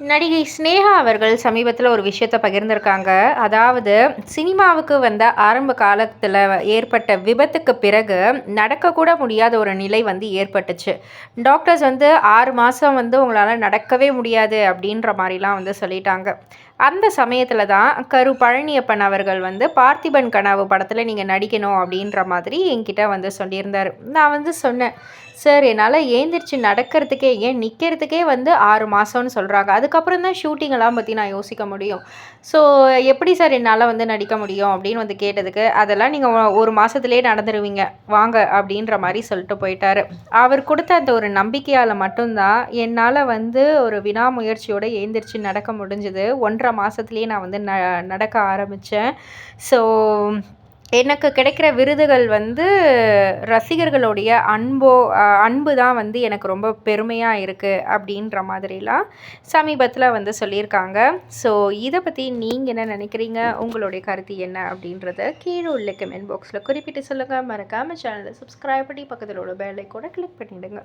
நடிகை சினேகா அவர்கள் சமீபத்தில் ஒரு விஷயத்த பகிர்ந்திருக்காங்க. அதாவது சினிமாவுக்கு வந்த ஆரம்ப காலத்தில் ஏற்பட்ட விபத்துக்கு பிறகு நடக்கக்கூட முடியாத ஒரு நிலை வந்து ஏற்பட்டுச்சு. டாக்டர்ஸ் வந்து 6 மாதம் வந்து உங்களால் நடக்கவே முடியாது அப்படின்ற மாதிரிலாம் வந்து சொல்லிட்டாங்க. அந்த சமயத்தில் தான் பழனியப்பன் அவர்கள் வந்து பார்த்திபன் கனவு படத்தில் நீங்கள் நடிக்கணும் அப்படின்ற மாதிரி என்கிட்ட வந்து சொல்லியிருந்தார். நான் வந்து சொன்னேன், சார் என்னால் ஏந்திரிச்சு நடக்கிறதுக்கே ஏன் நிற்கிறதுக்கே வந்து 6 மாதம்னு சொல்கிறாங்க. அதுக்கப்புறம் தான் ஷூட்டிங்கெல்லாம் பற்றி நான் யோசிக்க முடியும். ஸோ எப்படி சார் என்னால் வந்து நடிக்க முடியும் அப்படின்னு வந்து கேட்டதுக்கு, அதெல்லாம் நீங்கள் 1 மாதத்துலேயே நடந்துருவீங்க வாங்க அப்படின்ற மாதிரி சொல்லிட்டு போயிட்டாரு. அவர் கொடுத்த அந்த ஒரு நம்பிக்கையால் மட்டும்தான் என்னால் வந்து ஒரு விடாமுயற்சியோடு ஏந்திரிச்சு நடக்க முடிஞ்சுது. 1.5 மாதத்துலேயே நான் வந்து நடக்க ஆரம்பித்தேன். ஸோ எனக்கு கிடைக்கிற விருதுகள் வந்து ரசிகர்களுடைய அன்பு தான் வந்து எனக்கு ரொம்ப பெருமையாக இருக்குது அப்படின்ற மாதிரிலாம் சமீபத்தில் வந்து சொல்லியிருக்காங்க. ஸோ இதை பற்றி நீங்கள் என்ன நினைக்கிறீங்க? உங்களுடைய கருத்து என்ன அப்படின்றத கீழே உள்ள கமெண்ட் பாக்ஸில் குறிப்பிட்டு சொல்லுங்கள். மறக்காமல் சேனலை சப்ஸ்கிரைப் பண்ணி பக்கத்தில் உள்ள பெல் ஐகானை கிளிக் பண்ணிவிடுங்க.